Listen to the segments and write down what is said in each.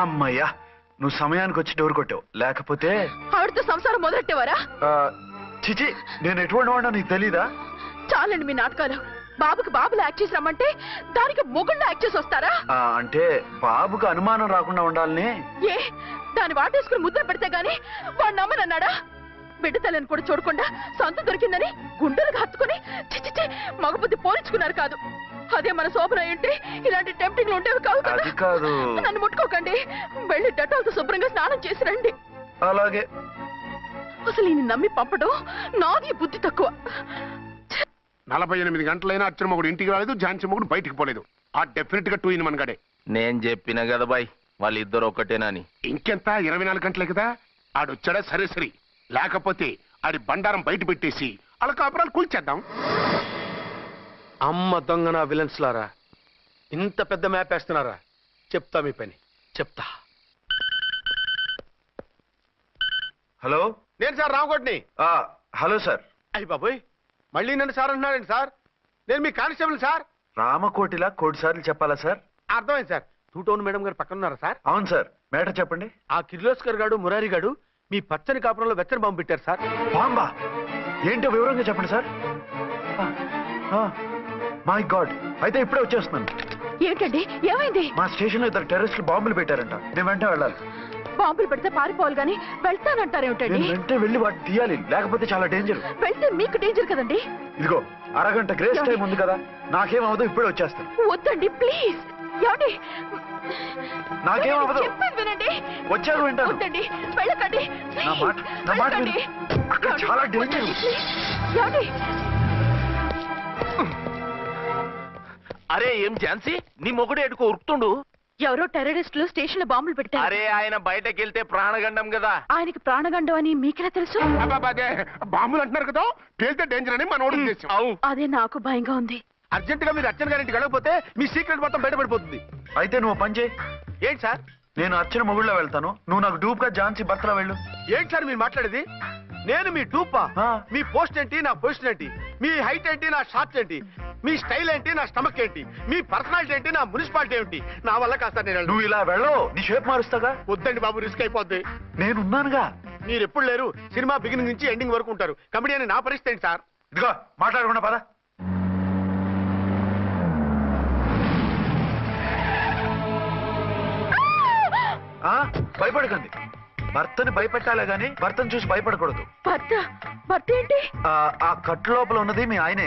అమ్మయ్యా, నువ్వు సమయానికి వచ్చి డోర్ కొట్టావు. లేకపోతే ఆవిడతో సంసారం మొదలెట్టేవారా? చిచి, నేను ఎటువంటి వాడినా నీకు తెలీదా? చాలండి మీ నాటకాలు. బాబుకి బాబులు యాక్ట్ చేసి రమ్మంటే దానికి మొగుళ్ళు యాక్ట్ చేసి వస్తారా? అంటే బాబుకి అనుమానం రాకుండా ఉండాలని. ఏ దాన్ని వాటేసుకుని ముద్ర పెడితే గాని వాడు నమ్మనన్నాడా? బిడ్డ తల్లిని కూడా చూడకుండా సొంత దొరికిందని గుండెలకు హత్తుకుని చిచిచి మగబుద్ధి పోల్చుకున్నారు కాదు. అదే మన శోభన ఏంటి ఇలాంటి టెంప్టింగ్లు ఉండేవి కావు కదా. నన్ను ముట్టుకోకండి, వెళ్ళి డెటాల్తో శుభ్రంగా స్నానం చేసి రండి. అలాగే. అసలు ఈయన నమ్మి పంపడం నాది బుద్ధి తక్కువ. 48 గంటలైనా అచ్చిన మొగుడు ఇంటికి రాలేదు, ఝాన్సీ మొగుడు బయటికి పోలేదు. ఆ డెఫినెట్ గా 2 in 1 గడే. నేను చెప్పిన కదా బాయ్, వాళ్ళిద్దరు ఒక్కటేనని. ఇంకెంత 24 గంటలే కదా. ఆడొచ్చాడా సరే సరే, లేకపోతే ఆడి బండారం బయట పెట్టేసి వాళ్ళ కాపురాలు కూల్చేద్దాం. అమ్మ దొంగన విలన్స్ లారా, ఇంత పెద్ద మ్యాప్ వేస్తున్నారా? చెప్తా మీ పని చెప్తా. హలో, నేను సార్ రామకోటిని. Hello sir. అయ్యి బాబోయ్, మళ్ళీ నన్ను సార్ అంటున్నారండి సార్. నేను మీ కానిస్టేబుల్ సార్. రామకోటిలా కోటి సార్లు చెప్పాలా సార్? అర్థమైంది సార్. 2 టౌన్ మేడం గారు పక్కన ఉన్నారా సార్? అవును సార్. మేటర్ చెప్పండి. ఆ కిర్లోస్కర్ గారు మురారి గారు మీ పచ్చని కాపురంలో వెచ్చని బాంబు పెట్టారు సార్. బాంబా? ఏంటో వివరంగా చెప్పండి సార్. మై గాడ్, అయితే ఇప్పుడే వచ్చేస్తున్నాను. ఏంటండి ఏమైంది? మా స్టేషన్ లో 2 టెర్రరిస్టులు బాంబులు పెట్టారంట. నేను వెంటనే వెళ్ళాలి. బాంబులు పెడితే పారిపోవాలి గాని వెళ్తానంటారేమిటండి? నేను వెంటనే వెళ్ళి వాటిని తీయాలి, లేకపోతే చాలా డేంజర్. వెళ్తే మీకు డేంజర్ కదండి. ఇదిగో అరగంట గ్రేస్ టైం ఉంది కదా, నాకేమవదు, ఇప్పుడే వచ్చేస్తాను. వద్దండి ప్లీజ్. ఏమండి నాకేమవదు, చెప్పేది వినండి. వచ్చాక వింటాను. వద్దండి, వెళ్ళకండి. నా మాట విను. అక్కడ చాలా డేంజర్. ఏమండి? అరే ఏం ఝాన్సీ, నీ మొగుడు ఎడుకో ఉరుకుతుండు. ఎవరో టెర్రరిస్టులు స్టేషన్ లో బాంబులు పెట్టారు. అరే ఆయన బయటకెళ్తే ప్రాణగండం కదా. ఆయనకి ప్రాణగండం అని మీకెలా తెలుసు? అదే బాంబులు అంటున్నారు కదా, పేలితే డేంజర్ అని మన ఉద్దేశం. అదే నాకు భయంగా ఉంది. అర్జెంట్ గా మీరు అర్చన గారింటికి వెళ్ళకపోతే మీ సీక్రెట్ మొత్తం బయటపడిపోతుంది. అయితే నువ్వు పని చేయి. ఏంటి సార్? నేను అర్చన మొగుళ్ళో వెళ్తాను, నువ్వు నాకు డూప్ గా ఝాన్సీ భర్తలో వెళ్ళు. ఏంటి సార్ మీరు మాట్లాడేది? నేను మీ డూపా? మీ పోస్ట్ ఏంటి, నా పొజిషన్ ఏంటి? మీ హైట్ ఏంటి, నా షార్ట్స్ ఏంటి? మీ స్టైల్ ఏంటి, నా స్టమక్ ఏంటి? మీ పర్సనాలిటీ ఏంటి, నా మున్సిపాలిటీ ఏంటి? నా వల్ల కాస్త నేను నువ్వు ఇలా వెళ్ళవు, నీ షేప్ మారుస్తాగా. వద్దండి బాబు, రిస్క్ అయిపోద్ది. నేనున్నానుగా. మీరు ఎప్పుడు లేరు, సినిమా బిగినింగ్ నుంచి ఎండింగ్ వరకు ఉంటారు. కమెడీ అని నా పరిస్థితి ఏంటి సార్? ఇదిగో మాట్లాడకుండా పద. భయపడకండి. భర్తని భయపెట్టాలే గాని భర్తను చూసి భయపడకూడదు. భర్త ఏంటి? ఆ కట్టు లోపల ఉన్నది మీ ఆయనే.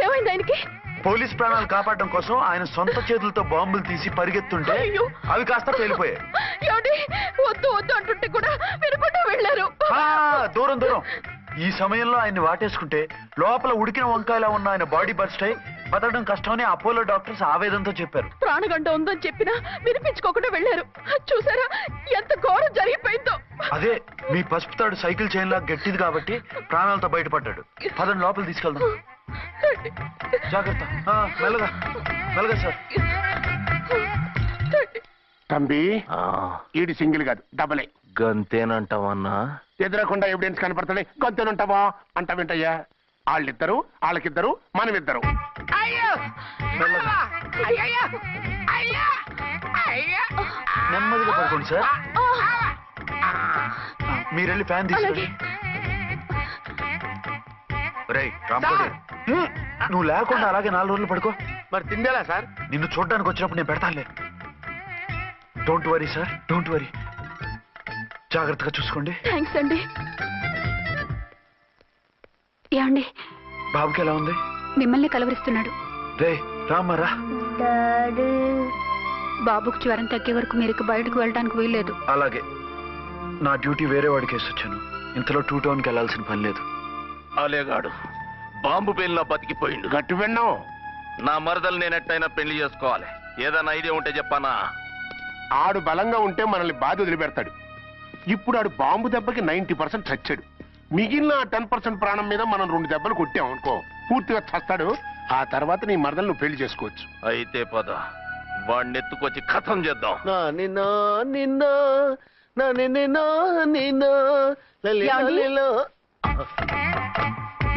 ఏమైంది ఆయనకి? పోలీస్ ప్రాణాలు కాపాడడం కోసం ఆయన సొంత చేతులతో బాంబులు తీసి పరిగెత్తుంటే అవి కాస్త పేలిపోయాయి. వద్దు వద్దు అంటుంటే కూడా వినకుండా వెళ్ళారు. దూరం దూరం. ఈ సమయంలో ఆయన్ని వాటేసుకుంటే లోపల ఉడికిన వంకాయలా ఉన్న ఆయన బాడీ బర్స్ట్ అయి బతకడం కష్టమని అపోలో డాక్టర్స్ ఆవేదనతో చెప్పారు. ప్రాణగంట ఉందని చెప్పినా వినిపించుకోకుండా వెళ్ళారు. చూసారా ఎంత ఘోరం జరిగిపోయిందో. అదే మీ పసుపు తాడు సైకిల్ చైన్ లా గట్టిది కాబట్టి ప్రాణాలతో బయటపడ్డాడు. పదండి లోపల తీసుకెళ్దాం. జాగ్రత్త. మెల్లగా మెల్లగా సార్. తంబి, ఈడి సింగిల్ కాదు డబలే. గంతేనంటావన్నా? ఎదురకుండా ఎవిడెన్స్ కనపడతాడే గంతేనంటావా అంట వింటయ్యా. వాళ్ళిద్దరు, వాళ్ళకిద్దరు, మనమిద్దరు. నెమ్మదిగా పడుకోండి సార్. మీరెళ్ళి ఫ్యాన్ తీసుకోండి. రేయ్ రాంకోటి, నువ్వు లేకుండా అలాగే 4 రోజులు పడుకో. మరి తిండేలా సార్? నిన్ను చూడడానికి వచ్చినప్పుడు నేను పెడతానులే. Don't worry sir, don't worry. జాగ్రత్తగా చూసుకోండి. థ్యాంక్స్ అండి. ఏమండి, బాబుకి ఎలా ఉంది? మిమ్మల్ని కలవరిస్తున్నాడు. రే రామ్మరా. బాబుకు జ్వరం తగ్గే వరకు మీరు బయటకు వెళ్ళడానికి వీల్లేదు. అలాగే. నా డ్యూటీ వేరే వాడికి వేసి వచ్చాను. ఇంతలో 2 టౌన్కి వెళ్ళాల్సిన పని లేదు. అలేగాడు బాంబు పేలినా బతికిపోయిండు. గట్టి విన్నావు. నా మరదలు నేను ఎట్టయినా పెళ్లి చేసుకోవాలి. ఏదైనా ఐడియా ఉంటే చెప్పానా? ఆడు బలంగా ఉంటే మనల్ని బాధ వదిలిపెడతాడు. ఇప్పుడు ఆడు బాంబు దెబ్బకి 90% చచ్చాడు. మిగిలిన 10% ప్రాణం మీద మనం 2 దెబ్బలు కొట్టాం అనుకో, పూర్తిగా చస్తాడు. ఆ తర్వాత నీ మరదలు నువ్వు పెళ్లి చేసుకోవచ్చు. అయితే పద, వాడిని ఎత్తుకొచ్చి కథం చేద్దాం.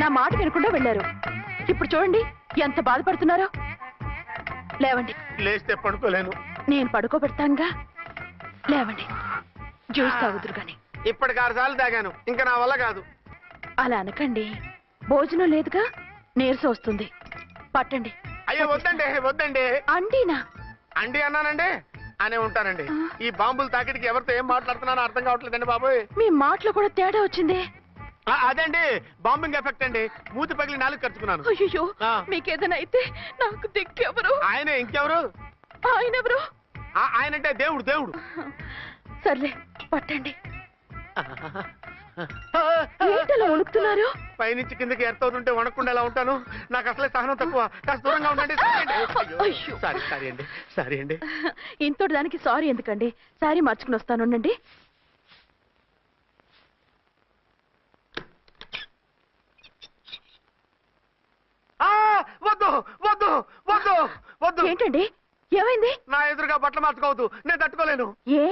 నా మాట వినకుండా వెళ్ళారు. ఇప్పుడు చూడండి ఎంత బాధపడుతున్నారో. లేవండి. లేస్తే పడుకోలేను. నేను పడుకోబెడతానుగా. లేవండి, జ్యూస్ తాగుదురు గాని. ఇప్పటికి 6 సార్లు తాగాను, ఇంకా నా వల్ల కాదు. అలా అనకండి, భోజనం లేదుగా, నీరసం వస్తుంది. పట్టండి. అయ్యో వద్దండి, వద్దండి. అండినా? అండి అన్నానండి, అనే ఉంటానండి. ఈ బాంబులు తాకిడికి ఎవరితో ఏం మాట్లాడుతున్నానో అర్థం కావట్లేదండి బాబోయ్. మీ మాటలో కూడా తేడా వచ్చిందే. అదండి బాంబింగ్ ఎఫెక్ట్ అండి. మూతి పగిలి 4 ఖర్చుకున్నాను. అయ్యో, మీకేదైనా అయితే నాకు దిక్కెవరు? ఆయనే, ఇంకెవరు? ఆయనెవరు? ఆయనంటే దేవుడు, దేవుడు. సర్లే, పట్టండి. ఏంటలా వణుకుతున్నారు? పైనుంచి కిందకి ఎర్తవుతుంటే వణకుండా ఎలా ఉంటాను? నాకు అసలే సహనం తక్కువ. కాస్త దూరంగా ఉండండి. సారీ, సారీ అండి, సారీ అండి. ఇంతటి దానికి సారీ ఎందుకండి? సారీ మార్చుకుని వస్తానుండండి. వద్దు, వద్దు, వద్దు, వద్దు. ఏంటండి, ఏమైంది? నా ఎదురుగా బట్టలు మార్చుకోవద్దు, నేను తట్టుకోలేను. ఏ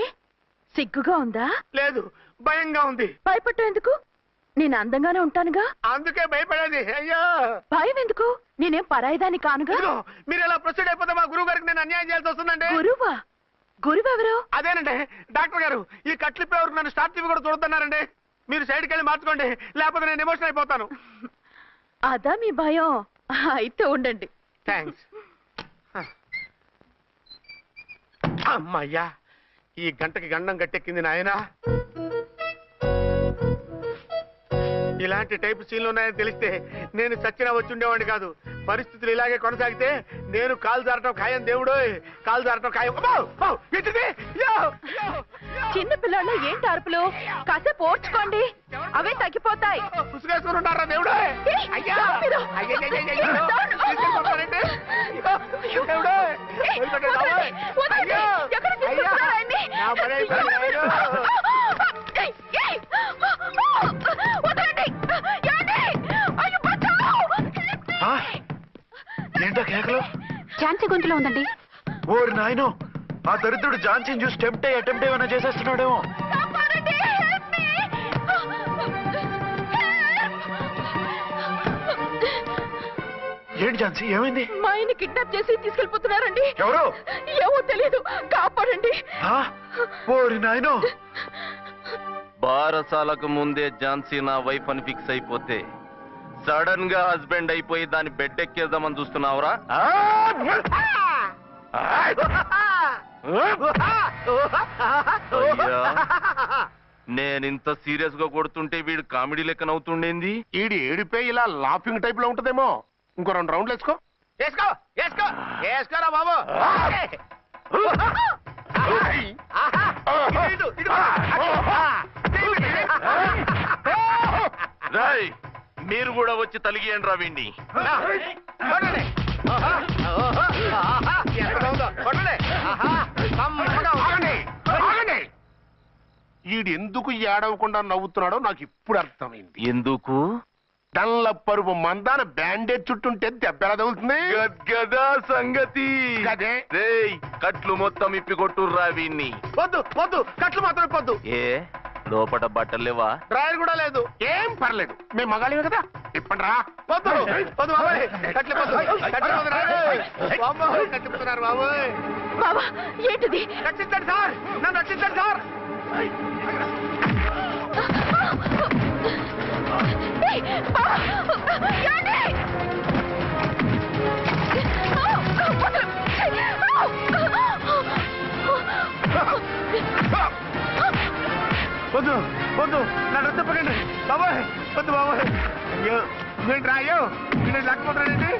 సిగ్గుగా ఉందా? లేదు, భయంగా ఉంది. భయపట్టు ఎందుకు? నేను అందంగానే ఉంటానుగా. అందుకే భయపడేది. అయ్యో, భయం ఎందుకు? నేనేం పరాయిదాన్ని కానుగా. ఇదిగో, మీరు ఇలా ప్రొసీడ్ అయిపోతే మా గురువు గారికి నేను అన్యాయం చేయాల్సి వస్తుందండి. గురువా? గురువెవరు? అదేనండి డాక్టర్ గారు. ఈ కట్లిప్పేవరకు నన్ను స్టార్ట్ టీవీ కూడా చూడొద్దన్నారండి. మీరు సైడ్కి వెళ్ళి మార్చుకోండి, లేకపోతే నేను ఎమోషన్ అయిపోతాను. అదా మీ భయం? అయితే ఉండండి. థ్యాంక్స్. అమ్మయ్యా, ఈ గంటకి గండం గట్టెక్కింది నాయనా. ఇలాంటి టైప్ సీన్లు ఉన్నాయని తెలిస్తే నేను చచ్చినా వచ్చి ఉండేవాడిని కాదు. పరిస్థితులు ఇలాగే కొనసాగితే నేను కాలు జారటం ఖాయం. దేవుడు, కాలు జారటం ఖాయం. చిన్న పిల్లలు ఏంటి అరుపులు? కాసేపు ఓర్చుకోండి, అవే తగ్గిపోతాయి. పుసుగేసుకుని ఉంటారా దేవుడు? ఏంటో కేకలు? ఝాన్సీ గొంతులో ఉందండి. ఓరి నాయనో, ఆ దరిద్రుడు ఝాన్సీని చూసి అటెంప్ట్ ఏమైనా చేసేస్తున్నాడేమో. ఏంటి ఝాన్సీ, ఏమైంది? మా ఆయన కిడ్నాప్ చేసి తీసుకెళ్ళిపోతున్నారండి. ఎవరు? ఏమో తెలియదు, కాపాడండి. ఓరి నాయనో. బారసాలకు ముందే ఝాన్సీ నా వైఫ్ అని ఫిక్స్ అయిపోతే సడన్ గా హస్బెండ్ అయిపోయి దాన్ని బెడ్ ఎక్కేద్దామని చూస్తున్నావురా? నేనింత సీరియస్ గా కొడుతుంటే వీడు కామెడీ లెక్క నవ్వుతుండేంది. ఈడి ఏడిపే ఇలా లాఫింగ్ టైప్ లో ఉంటదేమో. ఇంకో 2 రౌండ్లు వేసుకో. వేసుకో, వేసుకో, వేసుకోరా బాబు. రాయ్, మీరు కూడా వచ్చి తలిగియండి రా వీణ్ణి. ఈడు ఎందుకు ఏడవకుండా నవ్వుతున్నాడో నాకు ఇప్పుడు అర్థమైంది. ఎందుకు? డల్ల పరుపు మందాన బ్యాండేజ్ చుట్టుంటే దెబ్బ ఎలా తగులుతుంది? గదా సంగతి. అదే. రేయ్, కట్లు మొత్తం ఇప్పి కొట్టుర్రా వీణ్ణి. వద్దు, వద్దు, కట్లు మాత్రం ఇప్పొద్దు. ఏ లోపట బట్టలు లేవా? డ్రాయర్ కూడా లేదు. ఏం పర్లేదు, మేము మగాళివే కదా. ఇప్పండి రా. వద్దు, వద్దు బాబాయ్, కట్లు వద్దు, కట్లు వద్దు, బాబాయ్, కట్టిపోతున్నారు బాబాయ్. బాబా, ఏంటిది? రక్షించండి సార్, నన్ను రక్షించండి సార్. వద్దు, వద్దు, నన్ను చెప్పకండి బాబాయ్, వద్దు బాబాయ్. అయ్యో, నేను రాయో, నేను లేకపోతున్నానండి.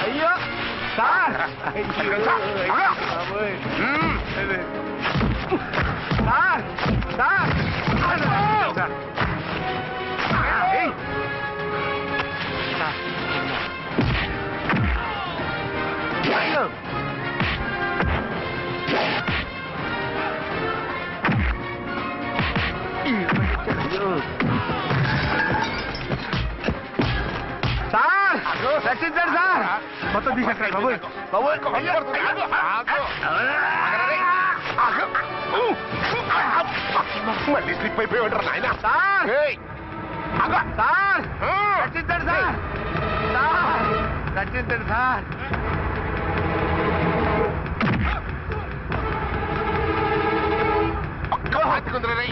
అయ్యో సార్, సార్ రక్షించండి సార్. మొత్తం తీసేస్తాను బాబోయ్. మళ్ళీ స్లిప్ అయిపోయాడు నాయన. సార్ సార్ రక్షించండి సార్. సార్ రక్షించండి సార్. హాతికుందరే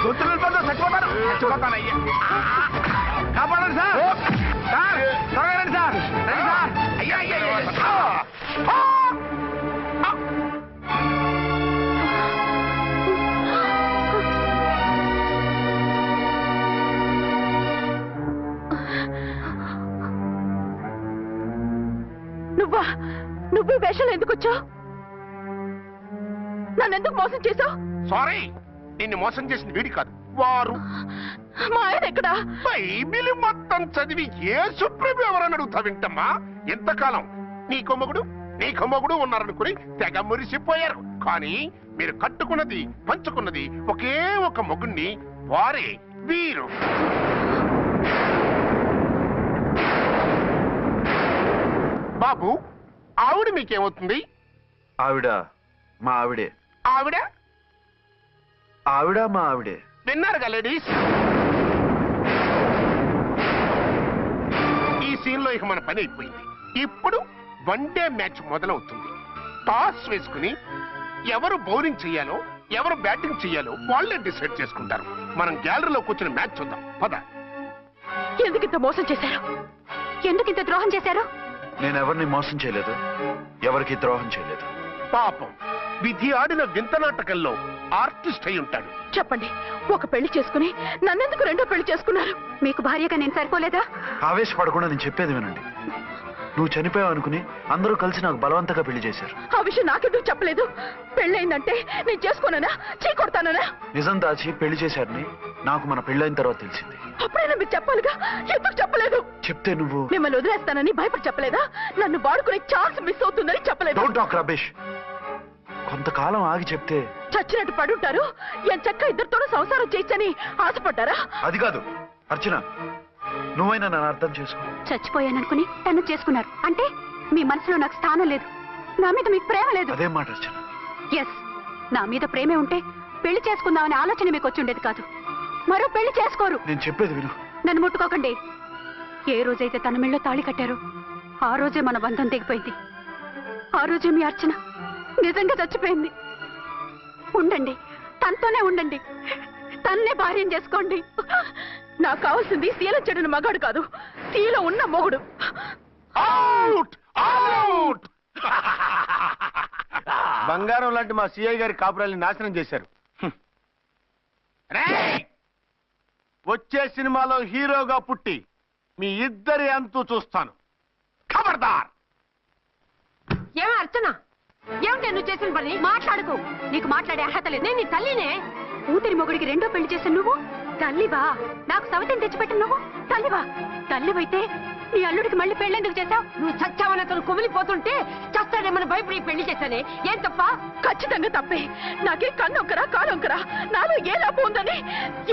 గొంతులు చచ్చిపోతాను. చచ్చిపోతానయ్యా. కాపాడండి సార్. సార్ త్వరగా రండి సార్. రండి సార్. అయ్యా అయ్యా నువ్వు వేషాలు ఎందుకు వచ్చావు? నన్నెందుకు మోసం చేశావు? సారీ, నిన్ను మోసం చేసిన వీడి కాదు, వారు. మా ఆయన ఎక్కడా? బైబిల్ మొత్తం చదివి ఏ సుప్రీం ఎవరని అడుగుతా వింటమ్మా. ఎంతకాలం నీ కొమ్మగుడు ఉన్నారనుకుని తెగ మురిసిపోయారు. కానీ మీరు కట్టుకున్నది పంచుకున్నది ఒకే ఒక మొగుణ్ణి, వారే వీరు. బాబు, ఆవిడ మీకేమవుతుంది? ఆవిడ మా ఆవిడే. ఆవిడ ఆవిడ మా ఆవిడే. విన్నారుగా లేడీస్? ఈ సీన్ లో ఇక మన పని అయిపోయింది. ఇప్పుడు వన్ డే మ్యాచ్ మొదలవుతుంది. టాస్ వేసుకుని ఎవరు బౌలింగ్ చెయ్యాలో ఎవరు బ్యాటింగ్ చెయ్యాలో వాళ్ళే డిసైడ్ చేసుకుంటారు. మనం గ్యాలరీలో కూర్చుని మ్యాచ్ చూద్దాం. పద. ఎందుకింత మోసం చేశారు? ఎందుకింత ద్రోహం చేశారు? నేను ఎవరిని మోసం చేయలేదు, ఎవరికి ద్రోహం చేయలేదు. పాపం, విధి ఆడిన వింత నాటకంలో ఆర్టిస్ట్ అయి ఉంటాడు. చెప్పండి, ఒక పెళ్లి చేసుకుని నన్నెందుకు రెండో పెళ్లి చేసుకున్నారు? మీకు భార్యగా నేను సరిపోలేదా? ఆవేశపడకుండా నేను చెప్పేది వినండి. నువ్వు చనిపోయావు అనుకుని అందరూ కలిసి నాకు బలవంతంగా పెళ్లి చేశారు. ఆ విషయం నాకెందుకు చెప్పలేదు? పెళ్ళయిందంటే నేను చేసుకోనన్నా, చీకొడతానన్నా? నిజం దాచి పెళ్లి చేశారని నాకు మన పెళ్ళైన తర్వాత తెలిసింది. అప్పుడైనా మీరు చెప్పాలిగా, ఎందుకు చెప్పలేదు? చెప్తే నువ్వు మిమ్మల్ని వదిలేస్తానని భయపడి చెప్పలేదా? నన్ను వాడుకునే ఛాన్స్ మిస్ అవుతుందని చెప్పలేదు. Don't talk రబేష్. కొంతకాలం ఆగి చెప్తే చచ్చినట్టు పడుంటారు. ఎంచక్క ఇద్దరితోనూ సంసారం చేయొచ్చని ఆశపడ్డారా? అది కాదు అర్చన, నువ్వైనా నన్ను అర్థం చేసుకో. చచ్చిపోయాననుకుని తను చేసుకున్నారు అంటే మీ మనసులో నాకు స్థానం లేదు, నా మీద మీకు ప్రేమ లేదు. అదేం మాట అర్చన? ఎస్, నా మీద ప్రేమే ఉంటే పెళ్లి చేసుకుందామనే ఆలోచన మీకు వచ్చి ఉండేది కాదు. మరో పెళ్లి చేసుకోరు. నేను చెప్పేది విను. నన్ను ముట్టుకోకండి. ఏ రోజైతే తన మెళ్ళో తాళి కట్టారో ఆ రోజే మన బంధం తెగిపోయింది. ఆ రోజే మీ అర్చన నిజంగా చచ్చిపోయింది. ఉండండి, తనతోనే ఉండండి, తన్నే భార్యం చేసుకోండి. నాకు కావాల్సింది శీలం చెడిన మగాడు కాదు, శీలం ఉన్న మొగుడు. Out out. బంగారం లాంటి మా సిఐ గారి కాపురాల్ని నాశనం చేశారు. రేయ్! వచ్చే సినిమాలో హీరోగా పుట్టి మీ ఇద్దరి అంతు చూస్తాను. ఖబర్దార్. ఏమ అర్చన, ఏమిటి నువ్వు చేసిన పని? మాట్లాడుకో, నీకు మాట్లాడే అర్హత లేదు. నేను నీ తల్లినే. కూతురి మొగుడికి రెండో పెళ్లి చేసిన నువ్వు తల్లివా? నాకు సవతిని తెచ్చిపెట్టిన నువ్వు తల్లివా? తల్లివైతే నీ అల్లుడికి మళ్ళీ పెళ్ళెందుకు చేశావు? నువ్వు చచ్చావని అతను కుమిలిపోతుంటే చస్తాడేమని భయపడి పెళ్లి చేశానే. ఏం తప్ప? ఖచ్చితంగా తప్పే. నాకే కన్నొక్కరా కాలొక్కరా, నాలో ఏ లాభం ఉందని,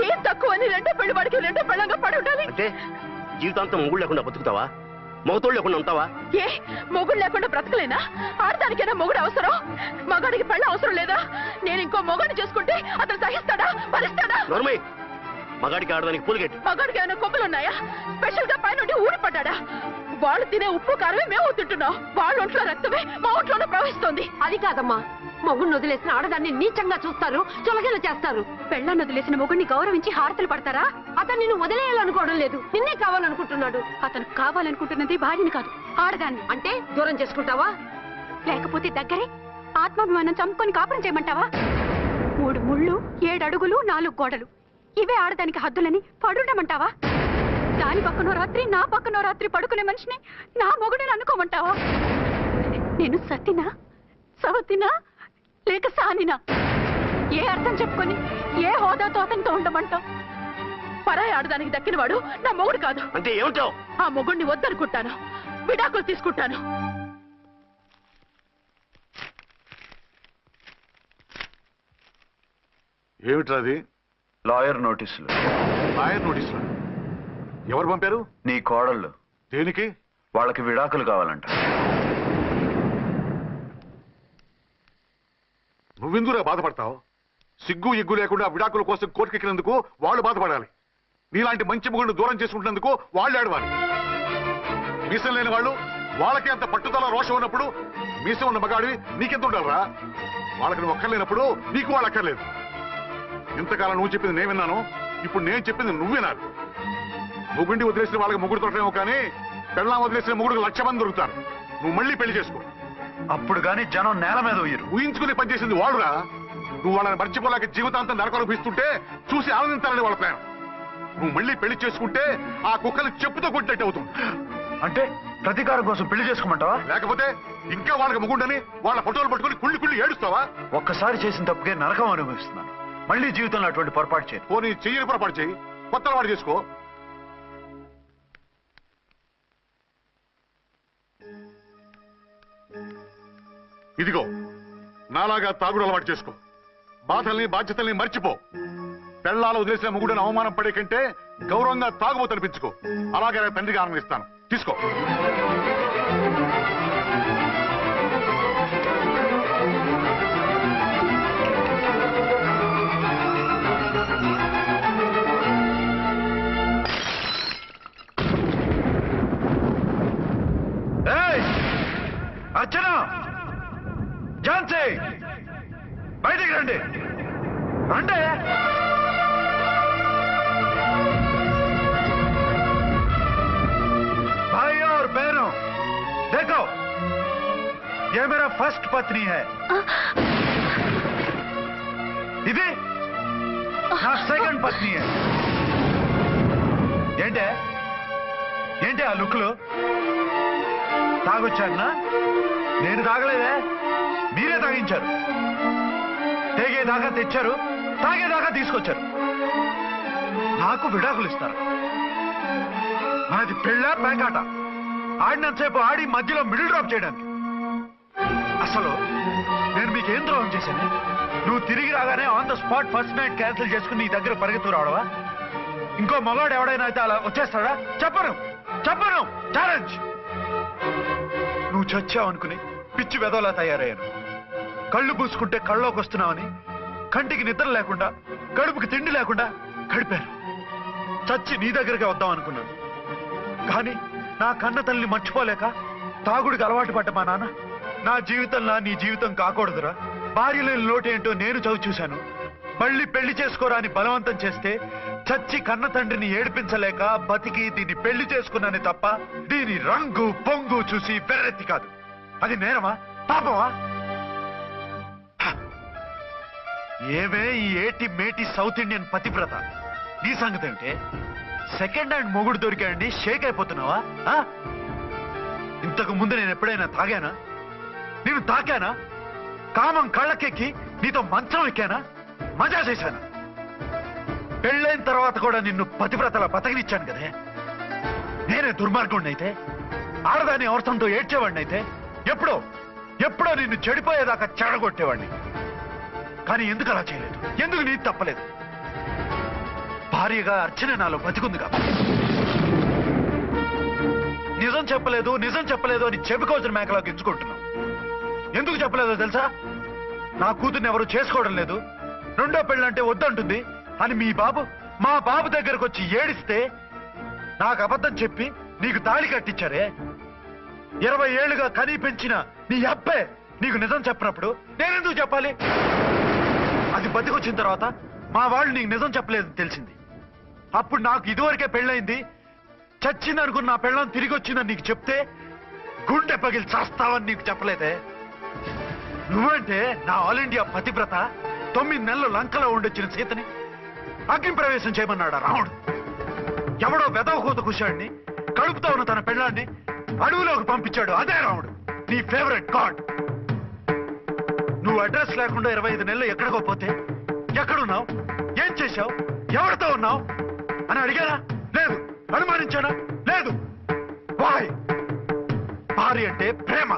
ఏం తక్కువ అని రెండో పెళ్లి వాడికి రెండో పెళ్ళంగా పడి ఉండాలి. అంటే జీవితాంతం మొగుడు లేకుండా బతుకుతావా? మొగతోడు లేకుండా ఉంటావా? ఏ మొగుడు లేకుండా బ్రతకలేనా? ఆడదానికైనా మొగుడు అవసరం, మగాడికి పెళ్ళ అవసరం లేదా? నేను ఇంకో మొగాడిని చేసుకుంటే అతను సహిస్తాడా, భరిస్తాడా? నోర్మై, మగాడికి ఆడదానికి పూలిగెట్టు. మగాడికి ఏమైనా కొమ్ములున్నాయా? స్పెషల్ గా పైనుండి ఊడి పడ్డాడా? వాళ్ళు తినే ఉప్పు కారమే మేము తింటున్నాం. వాళ్ళ ఒంట్లో రక్తమే మా ఒంట్లోనే ప్రవహిస్తోంది. అది కాదమ్మా, మొగుడిని వదిలేసిన ఆడదాన్ని నీచంగా చూస్తారు, చులకన చేస్తారు. పెళ్ళాన్ని వదిలేసిన మొగుడిని గౌరవించి హారతలు పడతారా? అతను నిన్ను వదిలేయాలనుకోవడం లేదు, నిన్నే కావాలనుకుంటున్నాడు. అతను కావాలనుకుంటున్నది భార్యని కాదు, ఆడదాన్ని. అంటే దూరం చేసుకుంటావా? లేకపోతే దగ్గరే ఆత్మాభిమానం చంపుకొని కాపురం చేయమంటావా? 3 ముళ్ళు 7 అడుగులు 4 గోడలు, ఇవే ఆడదానికి హద్దులని పడుండమంటావా? దాని పక్కనో రాత్రి నా పక్కనో రాత్రి పడుకునే మనిషిని నా మొగుడిని అనుకోమంటావా? నేను సత్తినా సవతినా లేక సానినా? ఏ అర్థం చెప్పుకొని ఏ హోదాతో అతనితో ఉండమంటావు? పరాయి ఆడదానికి దక్కినవాడు నా మొగుడు కాదు. అంటే ఏమిటో? ఆ మొగుడిని వద్దనుకుంటాను, విడాకులు తీసుకుంటాను. ఏమిట్రాది? లాయర్ నోటీసులు. లాయర్ నోటీసులు ఎవరు పంపారు? నీ కోడళ్ళు. దేనికి? వాళ్ళకి విడాకులు కావాలంట. నువ్వెందుకురా బాధపడతావు? సిగ్గు ఎగ్గు లేకుండా విడాకుల కోసం కోర్టుకెక్కినందుకు వాళ్ళు బాధపడాలి. నీలాంటి మంచి మొగుడిని దూరం చేసుకుంటున్నందుకు వాళ్ళు ఏడవాలి. మీసం లేని వాళ్ళు వాళ్ళకి అంత పట్టుదల రోషం ఉన్నప్పుడు మీసం ఉన్న మగాడివి నీకెంత ఉండాలరా? వాళ్ళకి నువ్వు అక్కర్లేనప్పుడు నీకు వాళ్ళు అక్కర్లేదు. ఇంతకాలం నువ్వు చెప్పింది నేను విన్నాను, ఇప్పుడు నేను చెప్పింది నువ్వు వినాలి. మొగుడిని వదిలేసిన వాళ్ళకి మొగుడు దొరకలేమో కానీ పెళ్ళాం వదిలేసిన మొగుడికి 1,00,000 మంది దొరుకుతారు. నువ్వు మళ్ళీ పెళ్లి చేసుకో. అప్పుడు గాని జనం నేల మీద ఉయ్యరు. ఊహించుకుని పనిచేసింది వాళ్ళురా. నువ్వు వాళ్ళని మర్చిపోలేక జీవితాంతం నరకలు పీస్తుంటే చూసి ఆనందించాలని వాళ్ళ ప్లాన్. నువ్వు మళ్ళీ పెళ్లి చేసుకుంటే ఆ కుక్కలు చెప్పుతో కొట్టినట్టు అవుతుంది. అంటే ప్రతీకారం కోసం పెళ్లి చేసుకోమంటావా? లేకపోతే ఇంకా వాళ్ళకి మొగుండని వాళ్ళ ఫోటోలు పట్టుకుని కుళ్ళి కుళ్ళి ఏడుస్తావా? ఒక్కసారి చేసిన తప్పుకే నరకం అనుభవిస్తున్నాను. మళ్ళీ జీవితంలో అటువంటి పొరపాటు చేయను. పోనీ చెయ్యని పొరపాటు చెయ్యి, కొత్త వాడు చేసుకో. ఇదిగో నాలాగా తాగుడు అలవాటు చేసుకో. బాధల్ని బాధ్యతల్ని మర్చిపో. పెళ్ళాలు వదిలేసిన మొగుడని అవమానం పడే కంటే గౌరవంగా తాగుబోతు అనిపించుకో. అలాగే తండ్రిగా ఆనందిస్తాను. తీసుకో. అర్చన, ఝాన్సీ, బయటికి రండి. రండి. भाई और बहनों, देखो, ये मेरा फर्स्ट पत्नी है. ఇది నా సెకండ్ పత్ని. ఏంటి ఆ లుక్లు? తాగొచ్చానా? నేను తాగలేదే, మీరే తాగించారు. తేగేదాకా తెచ్చారు, తాగేదాకా తీసుకొచ్చారు. నాకు విడాకులు ఇస్తారు. మనది పెళ్ళా పేకాట? ఆడినంతసేపు ఆడి మధ్యలో మిడిల్ డ్రాప్ చేయడానికి. అసలు నేను మీకేం ద్రోహం చేశాను? నువ్వు తిరిగి రాగానే on the spot first night cancel చేసుకుని నీ దగ్గర పరిగెత్తు రావడవా? ఇంకో మగాడు ఎవడైనా అయితే అలా వచ్చేస్తాడా? చెప్పను, ఛాలెంజ్. నువ్వు చచ్చావు అనుకుని పిచ్చి వెదవలా తయారయ్యాను. కళ్ళు పూసుకుంటే కళ్ళలోకి వస్తున్నావని కంటికి నిద్ర లేకుండా కడుపుకి తిండి లేకుండా గడిపాను. చచ్చి నీ దగ్గరగా వద్దాం అనుకున్నాను. కానీ నా కన్న తల్లిని మర్చిపోలేక తాగుడికి అలవాటు పడ్డ మా నాన్న నా జీవితంలో నీ జీవితం కాకూడదురా, భార్య లేని లోటేంటో నేను చవి చూశాను. మళ్ళీ పెళ్లి చేసుకోరా అని బలవంతం చేస్తే చచ్చి కన్న తండ్రిని ఏడిపించలేక బతికి దీన్ని పెళ్లి చేసుకున్నానే తప్ప దీని రంగు పొంగు చూసి వెర్రెత్తి కాదు. అది నేరమా, పాపమా? ఏమే ఈ ఏటి మేటి సౌత్ ఇండియన్ పతివ్రత, నీ సంగతి ఏమిటే? సెకండ్ హ్యాండ్ మొగుడు దొరికాయండి షేక్ అయిపోతున్నావా? ఇంతకు ముందు నేను ఎప్పుడైనా తాగానా? నేను తాకానా? కామం కళ్ళకెక్కి నీతో మంచం ఎక్కానా? మజా చేశానా? పెళ్ళైన తర్వాత కూడా నిన్ను పతివ్రతలా బతకనిచ్చాను కదే. నేనే దుర్మార్గుడిని అయితే, ఆడదాన్ని అవసరంతో ఏడ్చేవాడిని అయితే ఎప్పుడో నిన్ను చెడిపోయేదాకా చెడగొట్టేవాడిని. కానీ ఎందుకు అలా చేయలేదు? ఎందుకు నీది తప్పలేదు? భార్యగా అర్చన నాలో బతికుంది కాబట్టి. నిజం చెప్పలేదు అని చెప్పుకోవచ్చిన మేకలా గించుకుంటున్నావు. ఎందుకు చెప్పలేదో తెలుసా? నా కూతుర్ని ఎవరు చేసుకోవడం లేదు, రెండో పెళ్ళంటే వద్దంటుంది అని మా బాబు దగ్గరకు వచ్చి ఏడిస్తే నాకు అబద్ధం చెప్పి నీకు తాళి కట్టించారే. 20 ఏళ్లుగా కనీ పెంచిన నీ అబ్బే నీకు నిజం చెప్పినప్పుడు నేనెందుకు చెప్పాలి? అది బతికొచ్చిన తర్వాత మా వాళ్ళు నీకు నిజం చెప్పలేదని తెలిసింది. అప్పుడు నాకు ఇదివరకే పెళ్ళయింది, చచ్చింది అనుకున్న నా పెళ్ళం తిరిగి వచ్చిందని నీకు చెప్తే గుండె పగిలి చేస్తావని నీకు చెప్పలేదే. నువ్వంటే నా ఆల్ ఇండియా పతివ్రత 9 నెలలు లంకలో ఉండొచ్చిన సీతని అగ్ని ప్రవేశం చేయమన్నాడా రాముడు? ఎవడో వెదవ కూత కుషాడిని కడుపుతో ఉన్న తన పెళ్ళాన్ని అడవులోకి పంపించాడు. అదే రాముడు, నీ ఫేవరెట్ గాడ్. నువ్వు అడ్రస్ లేకుండా 25 నెలలు ఎక్కడికో పోతే ఎక్కడున్నావు, ఏం చేశావు, ఎవరితో ఉన్నావు అని అడిగారా? లేదు. అనుమానించానా? లేదు. వాయ్? భార్య అంటే ప్రేమ,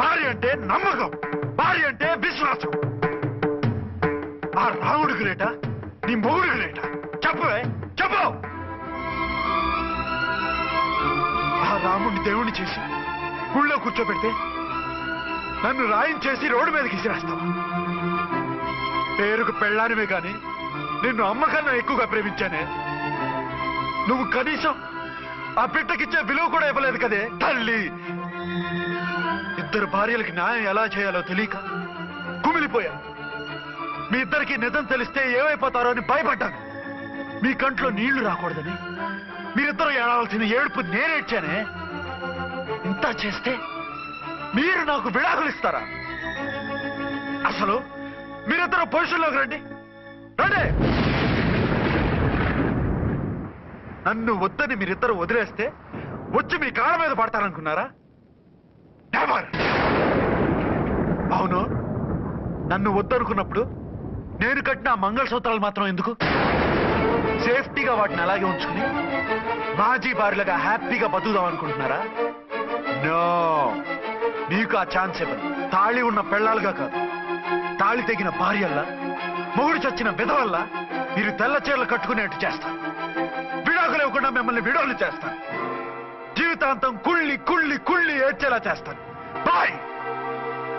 భార్య అంటే నమ్మకం, భార్య అంటే విశ్వాసం. ఆ రాముడు గ్రేటా, నీ మొగుడు గ్రేటా? చెప్పవే, చెప్పు. ఆ రాముడిని దేవుణ్ణి చేసి గుళ్ళో కూర్చోబెడితే నన్ను రాయించేసి రోడ్డు మీదకి విసిరేస్తావా? పేరుకు పెళ్ళానివే గాని నిన్ను అమ్మకన్నా ఎక్కువగా ప్రేమించానే. నువ్వు కనీసం ఆ బిడ్డకిచ్చే విలువ కూడా ఇవ్వలేదు కదే తల్లి. ఇద్దరు భార్యలకి న్యాయం ఎలా చేయాలో తెలియక కుమిలిపోయా. మీ ఇద్దరికి నిజం తెలిస్తే ఏమైపోతారో అని భయపడ్డాను. మీ కంట్లో నీళ్లు రాకూడదని మీరిద్దరు ఏడవలసిన ఏడుపు నేనేడ్చానే. ఇంత చేస్తే మీరు నాకు విడాకులు ఇస్తారా? అసలు మీరిద్దరు పొజిషన్లోకి రండి, రండి. నన్ను వద్దని మీరిద్దరు వదిలేస్తే వచ్చి మీ కాళ్ళ మీద పడతారనుకున్నారా? నెవర్. అవును, నన్ను వద్దనుకున్నప్పుడు నేను కట్టిన మంగళసూత్రాలు మాత్రం ఎందుకు? సేఫ్టీగా వాటిని అలాగే ఉంచుకుని మాజీ భార్యలుగా హ్యాపీగా బతుకుదాం అనుకుంటున్నారా? నో, మీకు ఆ ఛాన్స్ ఇవ్వను. తాళి ఉన్న పెళ్ళాలుగా కాదు, తాళి తెగిన భార్యల్లా, మొగుడు చచ్చిన విధవల్లా మీరు తెల్ల చీరలు కట్టుకునేట్టు చేస్తాను. విడాకులు ఇవ్వకుండా మిమ్మల్ని విడాకులు చేస్తాను. జీవితాంతం కుళ్ళి కుళ్ళి కుళ్ళి ఏడ్చేలా చేస్తాను. బాయ్.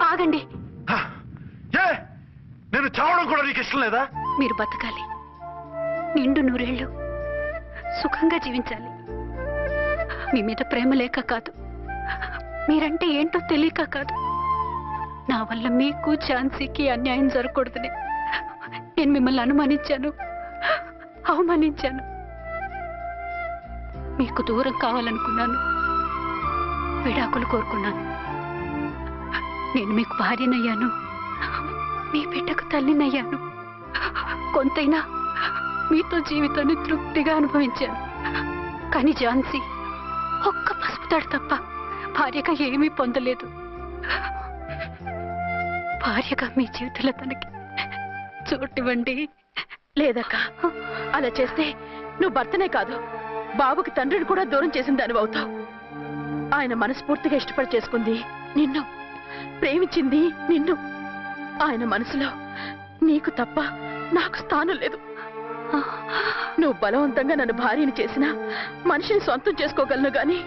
ఆగండి. ఏ, నేను చావడం కూడా నీకు ఇష్టం లేదా? మీరు బతకాలి, నిండు నూరేళ్లు సుఖంగా జీవించాలి. మీ మీద ప్రేమ లేక కాదు, మీరంటే ఏంటో తెలియక కాదు. నా వల్ల మీకు ఝాన్సీకి అన్యాయం జరగకూడదని నేను మిమ్మల్ని అనుమానించాను, అవమానించాను. మీకు దూరం కావాలనుకున్నాను, విడాకులు కోరుకున్నాను. నేను మీకు భార్యనయ్యాను, మీ బిడ్డకు తల్లినయ్యాను. కొంతైనా మీతో జీవితాన్ని తృప్తిగా అనుభవించాను. కానీ ఝాన్సీ ఒక్క పసుపుతాడు తప్ప భార్యగా ఏమీ పొందలేదు. భార్యగా మీ జీవితంలో తనకి చోటివ్వండి. లేదక్క, అలా చేస్తే నువ్వు భర్తనే కాదు, బాబుకి తండ్రిని కూడా దూరం చేసిన దానివి అవుతావు. ఆయన మనస్ఫూర్తిగా ఇష్టపడి చేసుకుంది నిన్ను, ప్రేమించింది నిన్ను. ఆయన మనసులో నీకు తప్ప నాకు స్థానం లేదు. నువ్వు బలవంతంగా నన్ను భార్యని చేసినా మనిషిని సొంతం చేసుకోగలను గాని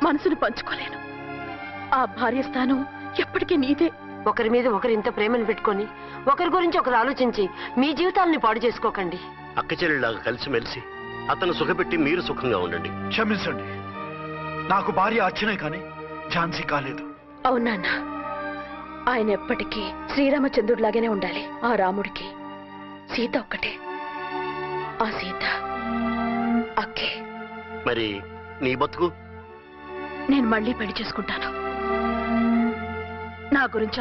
మనసును పంచుకోలేను. ఆ భార్య స్థానం ఎప్పటికీ నీదే. ఒకరి మీద ఒకరు ఇంత ప్రేమను పెట్టుకొని ఒకరి గురించి ఒకరు ఆలోచించి మీ జీవితాలని పాడు చేసుకోకండి. అక్క చెల్లెళ్ళలాగా కలిసిమెలిసి అతను సుఖపెట్టి మీరు సుఖంగా ఉండండి. క్షమించండి, నాకు భార్య అర్చనే కానీ ఝాన్సీ కాలేదు. అవునా? ఆయన ఎప్పటికీ శ్రీరామచంద్రుడిలాగానే ఉండాలి. ఆ రాముడికి సీత ఒక్కటే, ఆ సీత అక్కే. మరి నీ బతుకు? నేను మళ్ళీ పెళ్లి చేసుకుంటాను. నా గురించి